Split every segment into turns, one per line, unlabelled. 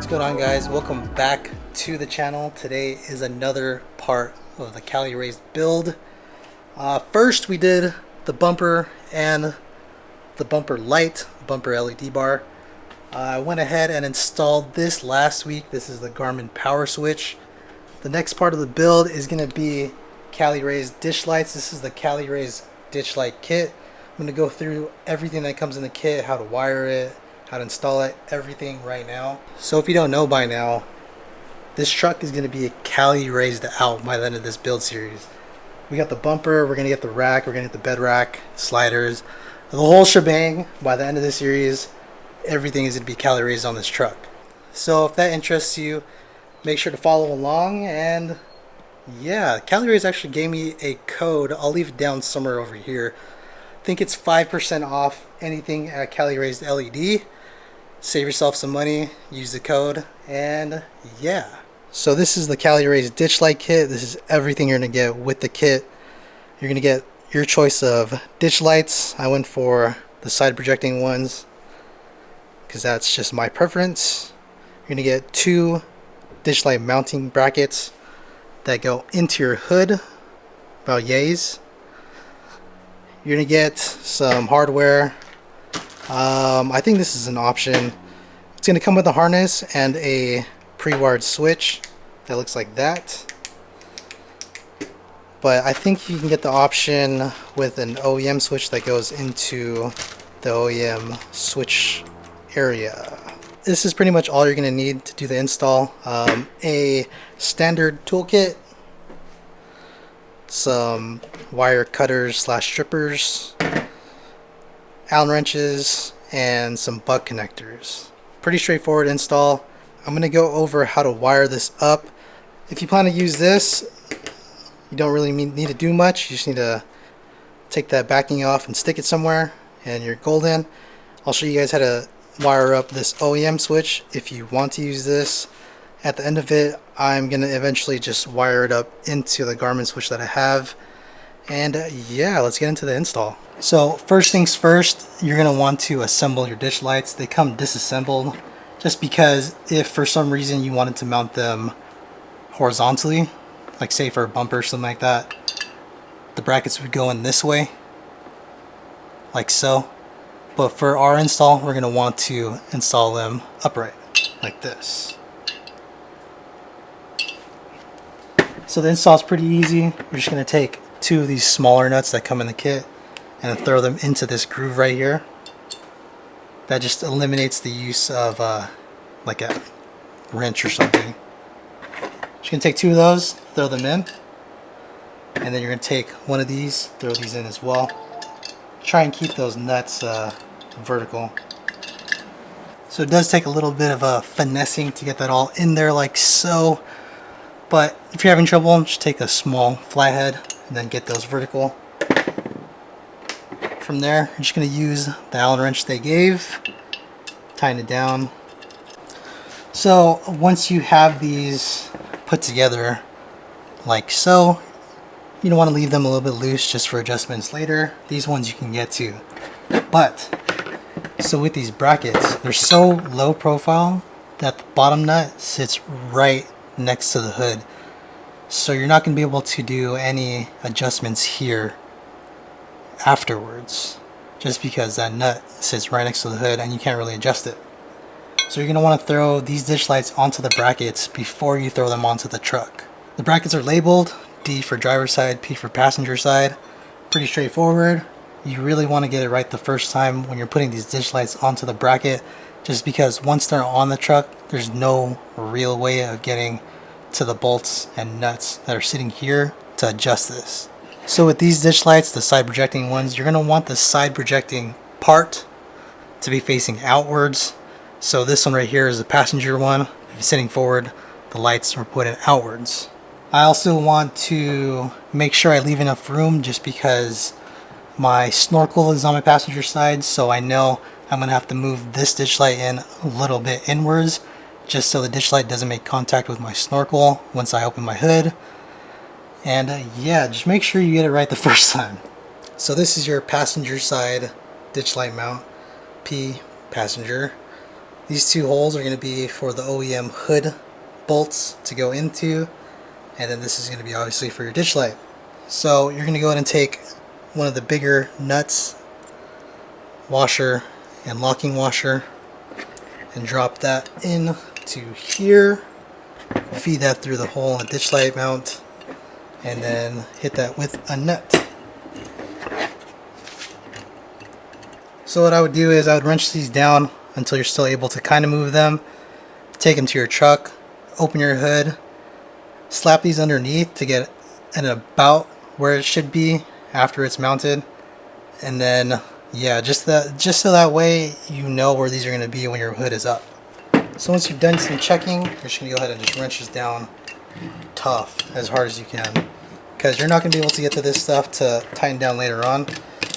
What's going on, guys? Welcome back to the channel. Today is another part of the Cali Raised build. First we did the bumper and the bumper light, bumper LED bar. I went ahead and installed this last week. This is the Garmin power switch. The next part of the build is going to be Cali Raised ditch lights. This is the Cali Raised ditch light kit. I'm going to go through everything that comes in the kit, how to wire it, how to install it, everything right now. So if you don't know by now, this truck is going to be a Cali Raised out by the end of this build series. We got the bumper, we're going to get the rack, we're going to get the bed rack, sliders, the whole shebang. By the end of this series, everything is going to be Cali Raised on this truck. So if that interests you, make sure to follow along. And yeah, Cali Raised actually gave me a code. I'll leave it down somewhere over here. I think it's 5% off anything at Cali Raised LED. Save yourself some money, use the code, and yeah. So this is the Cali Raised ditch light kit. This is everything you're gonna get with the kit. You're gonna get your choice of ditch lights. I went for the side projecting ones because that's just my preference. You're gonna get 2 ditch light mounting brackets that go into your hood, about yays. You're gonna get some hardware. I think this is an option. It's going to come with a harness and a pre-wired switch that looks like that. But I think you can get the option with an OEM switch that goes into the OEM switch area. This is pretty much all you're going to need to do the install. A standard toolkit, some wire cutters / strippers, Allen wrenches, and some butt connectors. Pretty straightforward install. I'm going to go over how to wire this up. If you plan to use this, you don't really need to do much. You just need to take that backing off and stick it somewhere and you're golden. I'll show you guys how to wire up this OEM switch if you want to use this. At the end of it, I'm going to eventually just wire it up into the Garmin switch that I have. And yeah, let's get into the install. So first things first, you're going to want to assemble your ditch lights. They come disassembled just because if for some reason you wanted to mount them horizontally, like say for a bumper or something like that, the brackets would go in this way, like so. But for our install, we're going to want to install them upright, like this. So the install is pretty easy. We're just going to take 2 of these smaller nuts that come in the kit and throw them into this groove right here. That just eliminates the use of like a wrench or something. Just gonna take 2 of those, throw them in, and then you're gonna take one of these, throw these in as well. Try and keep those nuts vertical. So it does take a little bit of finessing to get that all in there like so. But if you're having trouble, just take a small flathead and then get those vertical. From there, you're just going to use the Allen wrench they gave, tying it down. So once you have these put together like so, you don't want to leave them a little bit loose just for adjustments later. These ones you can get to. But so with these brackets, they're so low profile that the bottom nut sits right next to the hood. So you're not going to be able to do any adjustments here afterwards, just because that nut sits right next to the hood and you can't really adjust it. So you're going to want to throw these ditch lights onto the brackets before you throw them onto the truck. The brackets are labeled D for driver's side, P for passenger side. Pretty straightforward. You really want to get it right the first time when you're putting these ditch lights onto the bracket, just because once they're on the truck, there's no real way of getting to the bolts and nuts that are sitting here to adjust this. So with these ditch lights, the side projecting ones, you're going to want the side projecting part to be facing outwards. So this one right here is the passenger one. If you're sitting forward, the lights are pointed outwards. I also want to make sure I leave enough room just because my snorkel is on my passenger side, so I know I'm going to have to move this ditch light in a little bit inwards just so the ditch light doesn't make contact with my snorkel once I open my hood. And yeah, just make sure you get it right the first time. So this is your passenger side ditch light mount, P passenger. These two holes are going to be for the OEM hood bolts to go into, and then this is going to be obviously for your ditch light. So you're going to go ahead and take one of the bigger nuts, washer and locking washer, and drop that in to here. Feed that through the hole in the ditch light mount, and then hit that with a nut. So what I would do is I would wrench these down until you're still able to kind of move them. Take them to your truck, open your hood, slap these underneath to get an about where it should be after it's mounted, and then yeah, just so that way you know where these are going to be when your hood is up. So once you've done some checking, you're just going to go ahead and just wrench this down tough, as hard as you can, because you're not going to be able to get to this stuff to tighten down later on.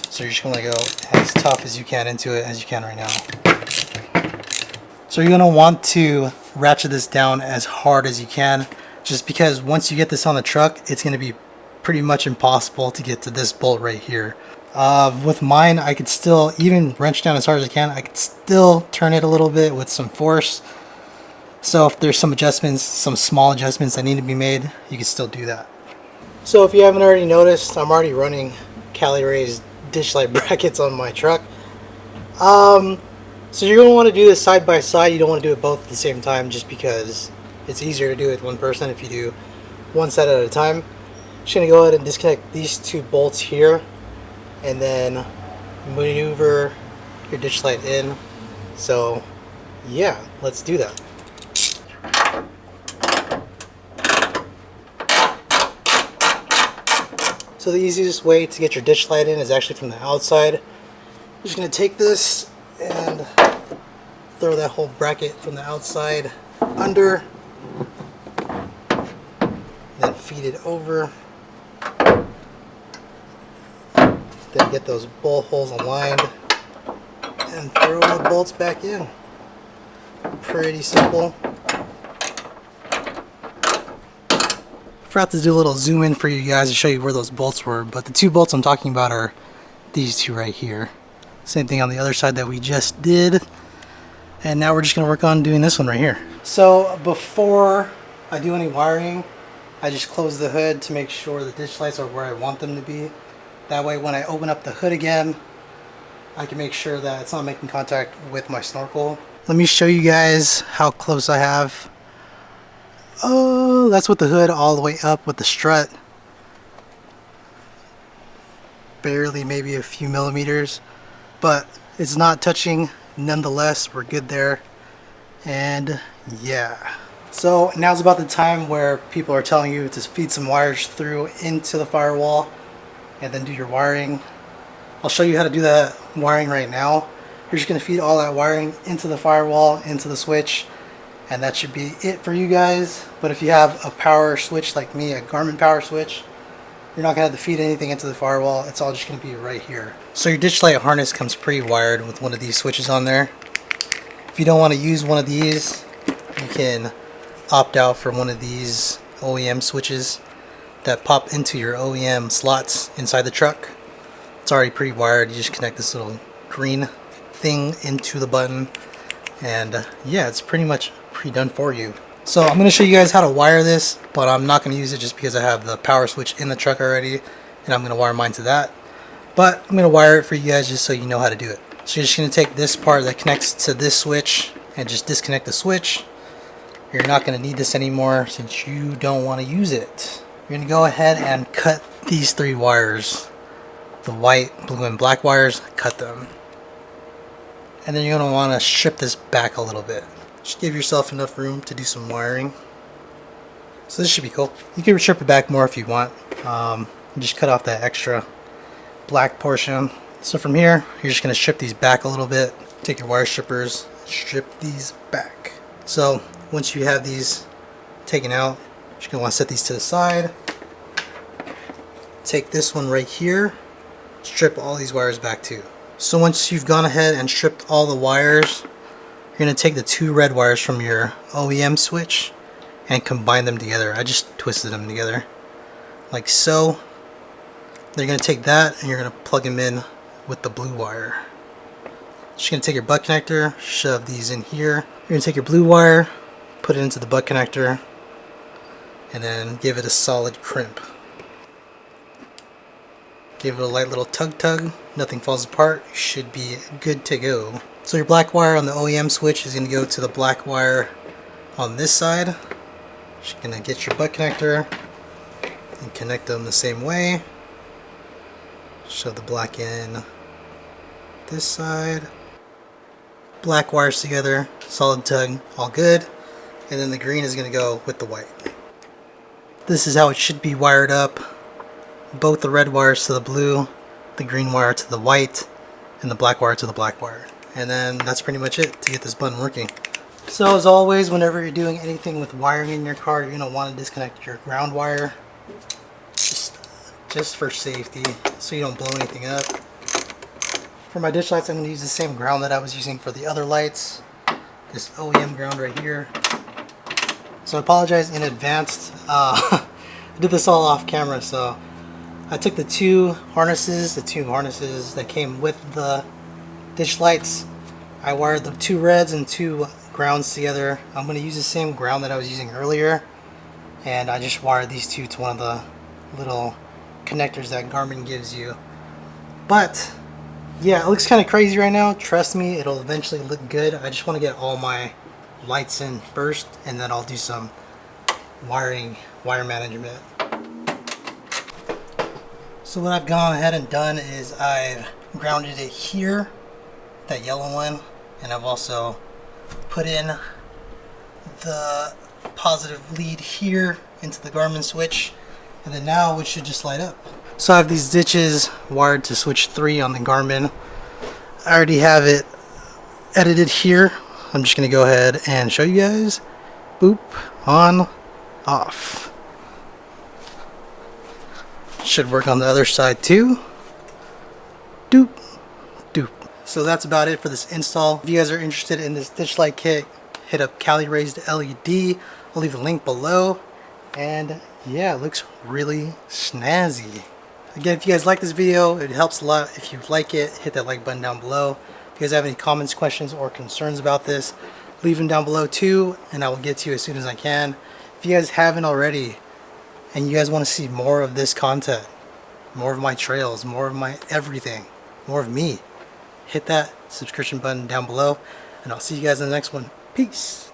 So you're just going to go as tough as you can into it as you can right now. So you're going to want to ratchet this down as hard as you can, just because once you get this on the truck, it's going to be pretty much impossible to get to this bolt right here. With mine, I could still, even wrench down as hard as I can, I could still turn it a little bit with some force. So if there's some adjustments, some small adjustments that need to be made, you can still do that. So if you haven't already noticed, I'm already running Cali Raised ditch light brackets on my truck. So you're going to want to do this side by side. You don't want to do it both at the same time, just because it's easier to do it with one person if you do one set at a time. Just going to go ahead and disconnect these two bolts here, and then maneuver your ditch light in. So yeah, let's do that. So the easiest way to get your ditch light in is actually from the outside. I'm just going to take this and throw that whole bracket from the outside under, then feed it over. Then get those bolt holes aligned and throw the bolts back in. Pretty simple. Forgot to do a little zoom in for you guys to show you where those bolts were, but the two bolts I'm talking about are these two right here. Same thing on the other side that we just did. And now we're just going to work on doing this one right here. So before I do any wiring, I just close the hood to make sure the ditch lights are where I want them to be. That way when I open up the hood again, I can make sure that it's not making contact with my snorkel. Let me show you guys how close I have. Oh, that's with the hood all the way up with the strut. Barely, maybe a few millimeters, but it's not touching nonetheless. We're good there. And yeah, so now's about the time where people are telling you to feed some wires through into the firewall and then do your wiring. I'll show you how to do that wiring right now. You're just going to feed all that wiring into the firewall, into the switch, and that should be it for you guys. But if you have a power switch like me, a Garmin power switch, you're not going to have to feed anything into the firewall. It's all just going to be right here. So your ditch light harness comes pre-wired with one of these switches on there. If you don't want to use one of these, you can opt out for one of these OEM switches that pop into your OEM slots inside the truck. It's already pre-wired. You just connect this little green thing into the button, and yeah, it's pretty much pre-done for you. So I'm going to show you guys how to wire this, but I'm not going to use it just because I have the power switch in the truck already, and I'm going to wire mine to that. But I'm going to wire it for you guys just so you know how to do it. So you're just going to take this part that connects to this switch and just disconnect the switch. You're not going to need this anymore since you don't want to use it. You're going to go ahead and cut these three wires. The white, blue, and black wires, cut them. And then you're going to want to strip this back a little bit. Just give yourself enough room to do some wiring. So this should be cool. You can strip it back more if you want. Just cut off that extra black portion. So from here, you're just going to strip these back a little bit. Take your wire strippers, strip these back. So once you have these taken out, you're just going to want to set these to the side. Take this one right here, strip all these wires back too. So once you've gone ahead and stripped all the wires, you're going to take the two red wires from your OEM switch and combine them together. I just twisted them together like so. Then you're going to take that and you're going to plug them in with the blue wire. Just gonna take your butt connector, shove these in here. You're gonna take your blue wire, put it into the butt connector, and then give it a solid crimp. Give it a light little tug, nothing falls apart, should be good to go. So your black wire on the OEM switch is gonna go to the black wire on this side. Just gonna get your butt connector and connect them the same way. Shove the black in this side. Black wires together, solid tug, all good. And then the green is going to go with the white. This is how it should be wired up. Both the red wires to the blue, the green wire to the white, and the black wire to the black wire. And then that's pretty much it to get this button working. So as always, whenever you're doing anything with wiring in your car, you're going to want to disconnect your ground wire. Just for safety, so you don't blow anything up. For my ditch lights, I'm going to use the same ground that I was using for the other lights. This OEM ground right here. So I apologize in advance. I did this all off camera, so I took the two harnesses that came with the ditch lights. I wired the two reds and two grounds together. I'm going to use the same ground that I was using earlier, and I just wired these two to one of the little connectors that Garmin gives you. But yeah, it looks kind of crazy right now. Trust me, it'll eventually look good. I just want to get all my lights in first, and then I'll do some wire management. So what I've gone ahead and done is I've grounded it here, that yellow one, and I've also put in the positive lead here into the Garmin switch. And then now it should just light up. So I have these ditches wired to switch 3 on the Garmin. I already have it edited here. I'm just going to go ahead and show you guys. Boop, on, off. Should work on the other side too. Doop, doop. So that's about it for this install. If you guys are interested in this ditch light kit, hit up Cali Raised LED. I'll leave the link below. And yeah, it looks really snazzy. Again, if you guys like this video, it helps a lot. If you like it, hit that like button down below. If you guys have any comments, questions, or concerns about this, leave them down below too, and I will get to you as soon as I can. If you guys haven't already, and you guys want to see more of this content, more of my trails, more of my everything, more of me, hit that subscription button down below, and I'll see you guys in the next one. Peace.